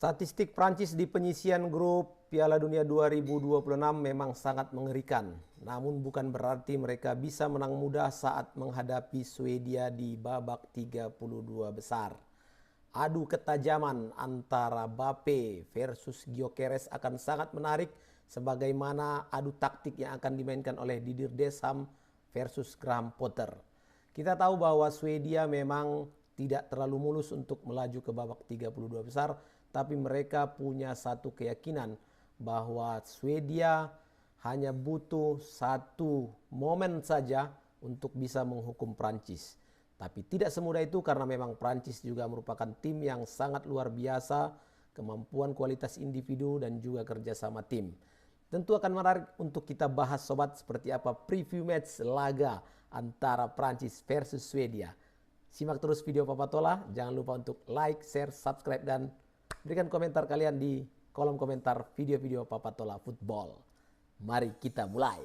Statistik Prancis di penyisian grup Piala Dunia 2026 memang sangat mengerikan. Namun bukan berarti mereka bisa menang mudah saat menghadapi Swedia di babak 32 besar. Adu ketajaman antara Mbappe versus Gyökeres akan sangat menarik, sebagaimana adu taktik yang akan dimainkan oleh Didier Deschamps versus Graham Potter. Kita tahu bahwa Swedia memang tidak terlalu mulus untuk melaju ke babak 32 besar, tapi mereka punya satu keyakinan bahwa Swedia hanya butuh satu momen saja untuk bisa menghukum Prancis. Tapi tidak semudah itu karena memang Prancis juga merupakan tim yang sangat luar biasa, kemampuan kualitas individu dan juga kerjasama tim. Tentu akan menarik untuk kita bahas sobat seperti apa preview match laga antara Prancis versus Swedia. Simak terus video Papatola, jangan lupa untuk like, share, subscribe, dan berikan komentar kalian di kolom komentar video-video Papatola Football. Mari kita mulai.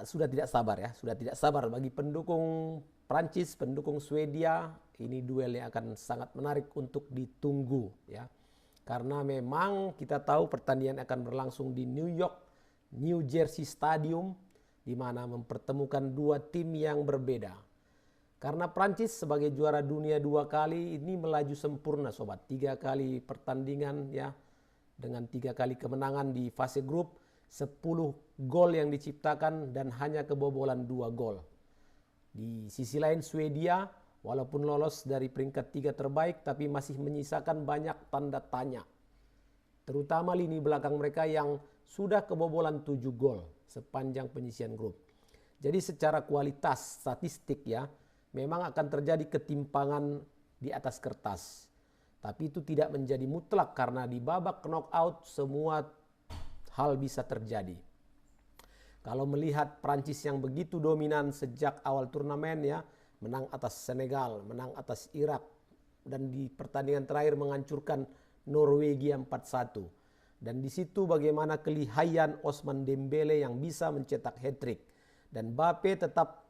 Sudah tidak sabar ya, sudah tidak sabar bagi pendukung Prancis, pendukung Swedia. Ini duel yang akan sangat menarik untuk ditunggu ya. Karena memang kita tahu pertandingan akan berlangsung di New Jersey Stadium, di mana mempertemukan dua tim yang berbeda. Karena Prancis sebagai juara dunia 2 kali ini melaju sempurna sobat. 3 kali pertandingan ya, dengan 3 kali kemenangan di fase grup, 10 gol yang diciptakan dan hanya kebobolan 2 gol. Di sisi lain Swedia walaupun lolos dari peringkat 3 terbaik tapi masih menyisakan banyak tanda tanya. Terutama lini belakang mereka yang sudah kebobolan 7 gol sepanjang penyisian grup. Jadi secara kualitas statistik ya, memang akan terjadi ketimpangan di atas kertas. Tapi itu tidak menjadi mutlak karena di babak knockout semua hal bisa terjadi. Kalau melihat Prancis yang begitu dominan sejak awal turnamen ya, menang atas Senegal, menang atas Irak, dan di pertandingan terakhir menghancurkan Norwegia 4-1. Dan di situ bagaimana kelihayan Ousmane Dembele yang bisa mencetak hat-trick. Dan Mbappe tetap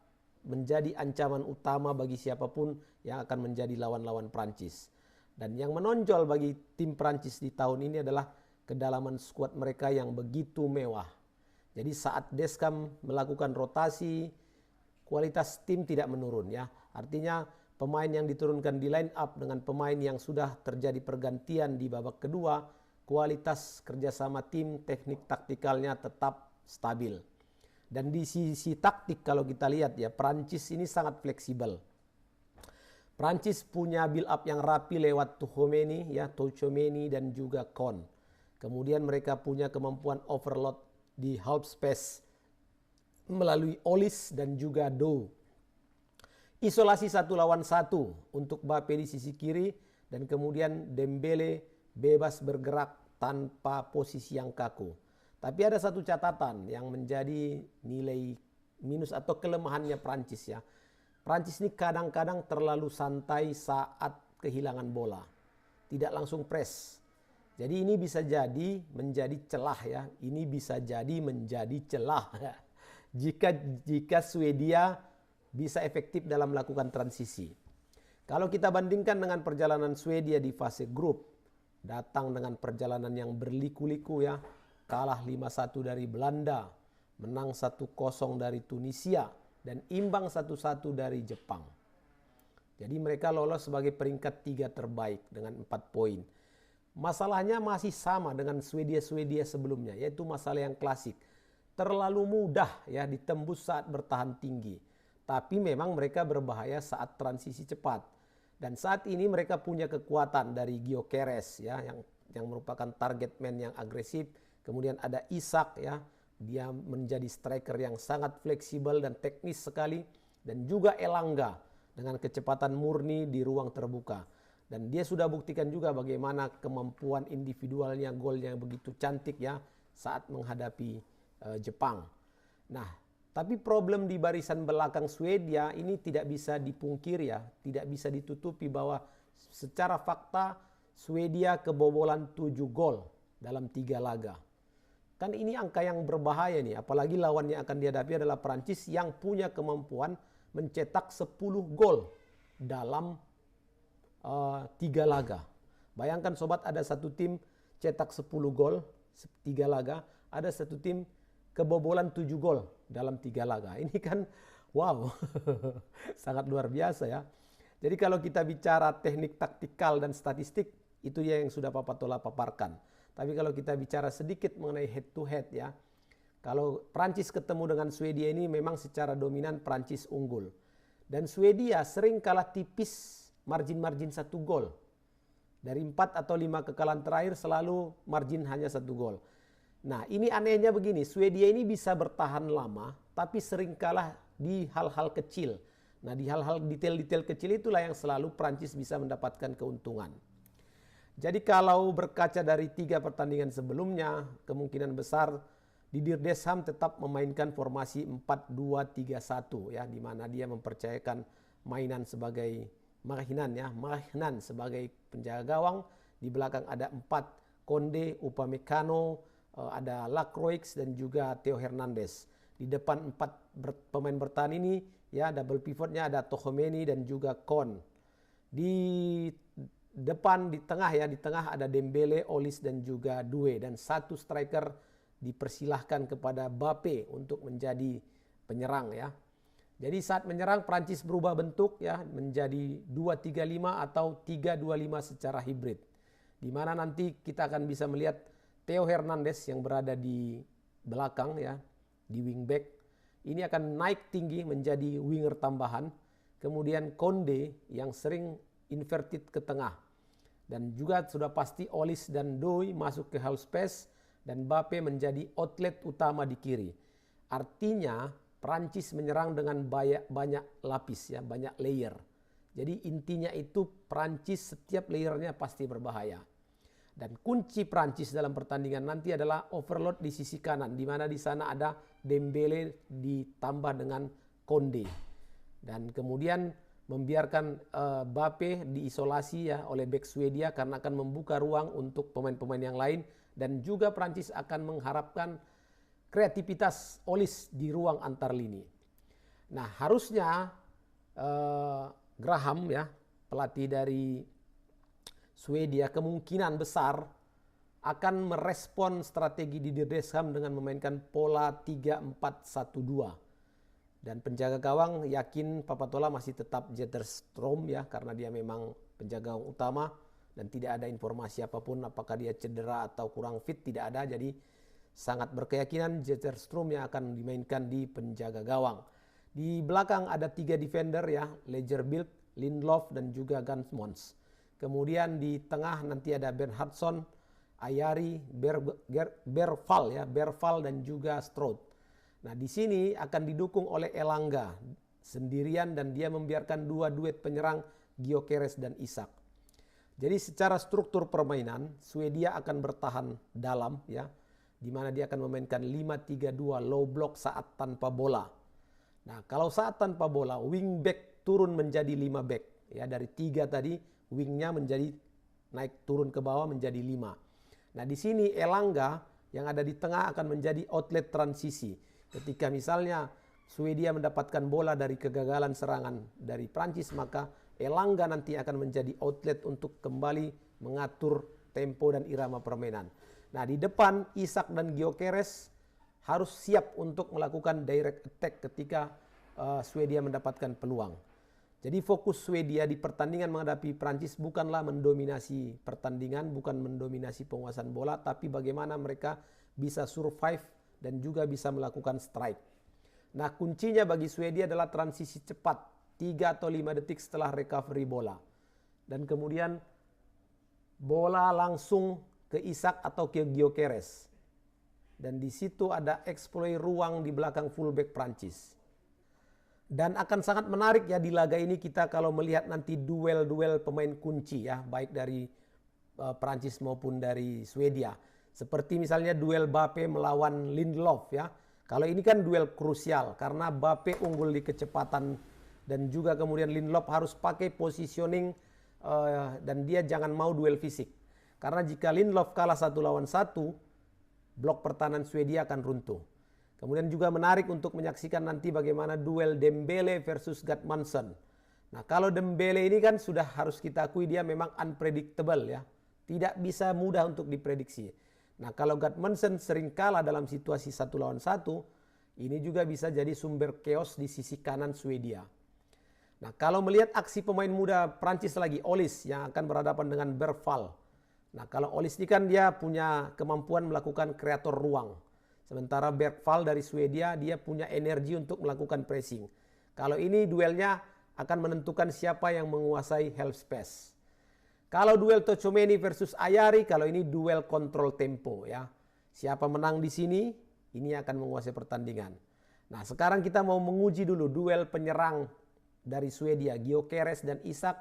menjadi ancaman utama bagi siapapun yang akan menjadi lawan-lawan Prancis. Dan yang menonjol bagi tim Prancis di tahun ini adalah kedalaman skuad mereka yang begitu mewah. Jadi saat Deschamps melakukan rotasi, kualitas tim tidak menurun ya. Artinya pemain yang diturunkan di line up dengan pemain yang sudah terjadi pergantian di babak kedua, kualitas kerjasama tim, teknik taktikalnya tetap stabil. Dan di sisi taktik kalau kita lihat ya, Prancis ini sangat fleksibel. Prancis punya build up yang rapi lewat Tchouaméni ya, Tchouaméni dan juga Kon. Kemudian mereka punya kemampuan overload di half space melalui Olise dan juga Dou. Isolasi 1 lawan 1 untuk Mbappe di sisi kiri dan kemudian Dembele bebas bergerak tanpa posisi yang kaku. Tapi ada satu catatan yang menjadi nilai minus atau kelemahannya Prancis ya. Prancis ini kadang-kadang terlalu santai saat kehilangan bola. Tidak langsung press. Jadi ini bisa jadi menjadi celah ya. Ini bisa jadi menjadi celah. Jika Swedia bisa efektif dalam melakukan transisi. Kalau kita bandingkan dengan perjalanan Swedia di fase grup, datang dengan perjalanan yang berliku-liku ya. Kalah 5-1 dari Belanda, menang 1-0 dari Tunisia, dan imbang 1-1 dari Jepang. Jadi mereka lolos sebagai peringkat 3 terbaik dengan 4 poin. Masalahnya masih sama dengan Swedia sebelumnya, yaitu masalah yang klasik. Terlalu mudah ya ditembus saat bertahan tinggi. Tapi memang mereka berbahaya saat transisi cepat. Dan saat ini mereka punya kekuatan dari Gyökeres ya, yang merupakan target man yang agresif. Kemudian ada Isak ya, dia menjadi striker yang sangat fleksibel dan teknis sekali. Dan juga Elanga dengan kecepatan murni di ruang terbuka. Dan dia sudah buktikan juga bagaimana kemampuan individualnya, golnya begitu cantik ya saat menghadapi Jepang. Nah, tapi problem di barisan belakang Swedia ini tidak bisa dipungkiri ya, tidak bisa ditutupi bahwa secara fakta Swedia kebobolan 7 gol dalam 3 laga. Kan ini angka yang berbahaya nih, apalagi lawan yang akan dihadapi adalah Prancis yang punya kemampuan mencetak 10 gol dalam 3 laga. Bayangkan sobat, ada satu tim cetak 10 gol 3 laga, ada satu tim kebobolan 7 gol dalam 3 laga. Ini kan wow, sangat luar biasa ya. Jadi kalau kita bicara teknik taktikal dan statistik, itu ya yang sudah Papa Tola paparkan. Tapi kalau kita bicara sedikit mengenai head to head ya, kalau Prancis ketemu dengan Swedia ini memang secara dominan Prancis unggul. Dan Swedia sering kalah tipis, margin-margin 1 gol. Dari 4 atau 5 kekalahan terakhir selalu margin hanya 1 gol. Nah ini anehnya begini, Swedia ini bisa bertahan lama tapi sering kalah di hal-hal kecil. Nah di hal-hal detail-detail kecil itulah yang selalu Prancis bisa mendapatkan keuntungan. Jadi kalau berkaca dari 3 pertandingan sebelumnya, kemungkinan besar Didier Deschamps tetap memainkan formasi 4-2-3-1 ya, di mana dia mempercayakan mainan sebagai Maignan sebagai penjaga gawang, di belakang ada 4 Konde, Upamecano, ada Lacroix dan juga Theo Hernandez. Di depan 4 pemain bertahan ini ya, double pivotnya ada Tchouaméni dan juga Kon. Di depan, di tengah ya, di tengah ada Dembele, Olise dan juga Doué, dan 1 striker dipersilahkan kepada Mbappé untuk menjadi penyerang ya. Jadi saat menyerang Prancis berubah bentuk ya menjadi 2-3-5 atau 3-2-5 secara hibrid. Di mana nanti kita akan bisa melihat Theo Hernandez yang berada di belakang ya, di wingback. Ini akan naik tinggi menjadi winger tambahan. Kemudian Konde yang sering inverted ke tengah. Dan juga sudah pasti Olise dan Doué masuk ke half space dan Mbappé menjadi outlet utama di kiri. Artinya Prancis menyerang dengan banyak lapis ya, banyak layer. Jadi intinya itu Prancis setiap layernya pasti berbahaya. Dan kunci Prancis dalam pertandingan nanti adalah overload di sisi kanan, di mana di sana ada Dembele ditambah dengan Konde. Dan kemudian membiarkan Mbappé diisolasi ya oleh bek Swedia karena akan membuka ruang untuk pemain-pemain yang lain, dan juga Prancis akan mengharapkan kreativitas Olise di ruang antar lini. Nah, harusnya Graham ya, pelatih dari Swedia, kemungkinan besar akan merespon strategi Didier Deschamps dengan memainkan pola 3-4-1-2. Dan penjaga gawang yakin Papa Tola masih tetap Zetterstrom ya, karena dia memang penjaga gawang utama dan tidak ada informasi apapun apakah dia cedera atau kurang fit, tidak ada. Jadi sangat berkeyakinan Zetterstrom yang akan dimainkan di penjaga gawang. Di belakang ada 3 defender ya, Lagerbielke, Lindelof dan juga Gansmons. Kemudian di tengah nanti ada Bernhardsson, Ayari, Berval dan juga Stroot. Nah di sini akan didukung oleh Elanga sendirian dan dia membiarkan 2 duet penyerang Gyökeres dan Isak. Jadi secara struktur permainan Swedia akan bertahan dalam ya, di mana dia akan memainkan 5-3-2 low block saat tanpa bola. Nah kalau saat tanpa bola wing back turun menjadi 5 back ya, dari 3 tadi wingnya menjadi naik turun ke bawah menjadi 5. Nah di sini Elanga yang ada di tengah akan menjadi outlet transisi. Ketika misalnya Swedia mendapatkan bola dari kegagalan serangan dari Prancis, maka Elanga nanti akan menjadi outlet untuk kembali mengatur tempo dan irama permainan. Nah di depan Isak dan Gyökeres harus siap untuk melakukan direct attack ketika Swedia mendapatkan peluang. Jadi fokus Swedia di pertandingan menghadapi Prancis bukanlah mendominasi pertandingan, bukan mendominasi penguasaan bola, tapi bagaimana mereka bisa survive dan juga bisa melakukan strike. Nah kuncinya bagi Swedia adalah transisi cepat, 3 atau 5 detik setelah recovery bola. Dan kemudian bola langsung ke Isak atau ke Gyökeres. Dan di situ ada exploit ruang di belakang fullback Prancis. Dan akan sangat menarik ya di laga ini kita kalau melihat nanti duel-duel pemain kunci ya, baik dari Prancis maupun dari Swedia. Seperti misalnya duel Mbappé melawan Lindelof ya. Kalau ini kan duel krusial karena Mbappé unggul di kecepatan dan juga kemudian Lindelof harus pakai positioning dan dia jangan mau duel fisik. Karena jika Lindelof kalah 1 lawan 1, blok pertahanan Swedia akan runtuh. Kemudian juga menarik untuk menyaksikan nanti bagaimana duel Dembele versus Gudmundsson. Nah kalau Dembele ini kan sudah harus kita akui dia memang unpredictable ya. Tidak bisa mudah untuk diprediksi. Nah, kalau Gudmundsson sering kalah dalam situasi 1 lawan 1, ini juga bisa jadi sumber chaos di sisi kanan Swedia. Nah, kalau melihat aksi pemain muda Prancis lagi, Ollis yang akan berhadapan dengan Bergvall. Nah, kalau Ollis ini kan dia punya kemampuan melakukan kreator ruang. Sementara Bergvall dari Swedia dia punya energi untuk melakukan pressing. Kalau ini duelnya akan menentukan siapa yang menguasai half space. Kalau duel Tchouaméni versus Ayari, kalau ini duel kontrol tempo ya. Siapa menang di sini, ini akan menguasai pertandingan. Nah, sekarang kita mau menguji dulu duel penyerang dari Swedia, Gyökeres dan Isak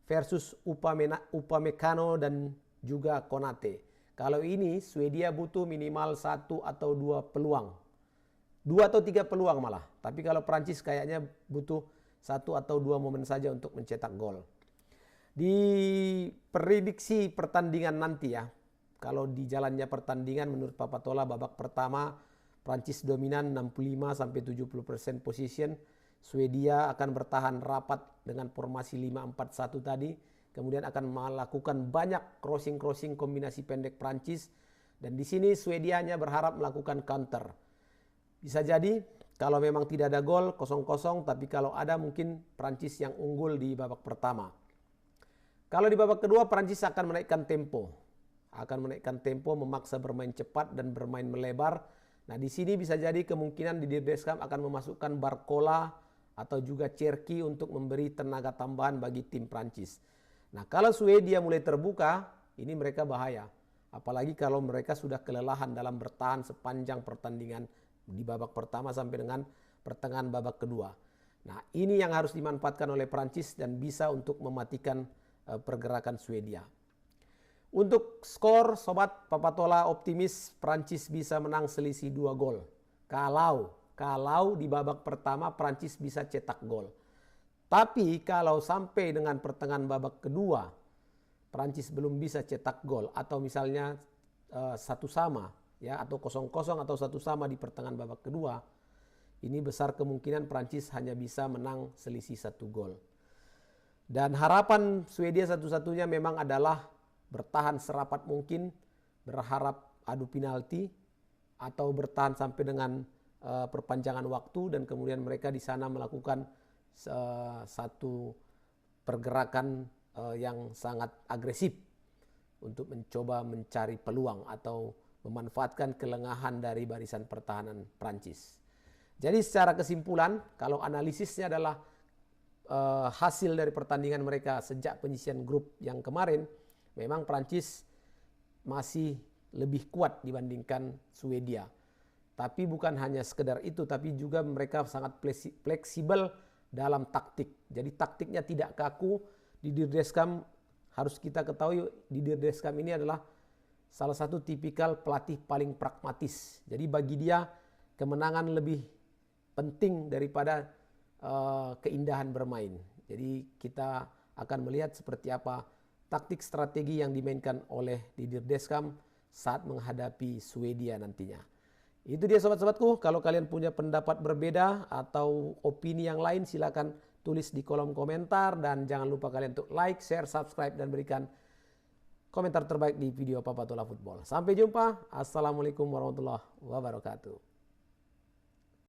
versus Upamecano dan juga Konate. Kalau ini Swedia butuh minimal 1 atau 2 peluang. 2 atau 3 peluang malah. Tapi kalau Prancis kayaknya butuh 1 atau 2 momen saja untuk mencetak gol. Di prediksi pertandingan nanti ya, kalau di jalannya pertandingan menurut Papatola babak pertama Prancis dominan 65-70% position. Swedia akan bertahan rapat dengan formasi 5-4-1 tadi. Kemudian akan melakukan banyak crossing kombinasi pendek Prancis. Dan di sini Swedia hanya berharap melakukan counter. Bisa jadi kalau memang tidak ada gol 0-0, tapi kalau ada mungkin Prancis yang unggul di babak pertama. Kalau di babak kedua Prancis akan menaikkan tempo. Memaksa bermain cepat dan bermain melebar. Nah, di sini bisa jadi kemungkinan Didier Deschamps akan memasukkan Barcola atau juga Cherki untuk memberi tenaga tambahan bagi tim Prancis. Nah, kalau Swedia mulai terbuka, ini mereka bahaya. Apalagi kalau mereka sudah kelelahan dalam bertahan sepanjang pertandingan di babak pertama sampai dengan pertengahan babak kedua. Nah, ini yang harus dimanfaatkan oleh Prancis dan bisa untuk mematikan pergerakan Swedia. Untuk skor, Sobat Papatola optimis Prancis bisa menang selisih 2 gol. Kalau di babak pertama Prancis bisa cetak gol. Tapi kalau sampai dengan pertengahan babak kedua Prancis belum bisa cetak gol atau misalnya 1-1 ya atau 0-0 atau 1-1 di pertengahan babak kedua, ini besar kemungkinan Prancis hanya bisa menang selisih 1 gol. Dan harapan Swedia satu-satunya memang adalah bertahan serapat mungkin, berharap adu penalti atau bertahan sampai dengan perpanjangan waktu dan kemudian mereka di sana melakukan satu pergerakan yang sangat agresif untuk mencoba mencari peluang atau memanfaatkan kelengahan dari barisan pertahanan Prancis. Jadi secara kesimpulan, kalau analisisnya adalah hasil dari pertandingan mereka sejak penyisian grup yang kemarin, memang Prancis masih lebih kuat dibandingkan Swedia. Tapi bukan hanya sekedar itu, tapi juga mereka sangat fleksibel dalam taktik. Jadi taktiknya tidak kaku. Didier Deschamps harus kita ketahui, Didier Deschamps ini adalah salah satu tipikal pelatih paling pragmatis. Jadi bagi dia kemenangan lebih penting daripada keindahan bermain. Jadi kita akan melihat seperti apa taktik strategi yang dimainkan oleh Didier Deschamps saat menghadapi Swedia nantinya. Itu dia sobat-sobatku. Kalau kalian punya pendapat berbeda atau opini yang lain, silakan tulis di kolom komentar. Dan jangan lupa kalian untuk like, share, subscribe, dan berikan komentar terbaik di video Papatola Football. Sampai jumpa. Assalamualaikum warahmatullahi wabarakatuh.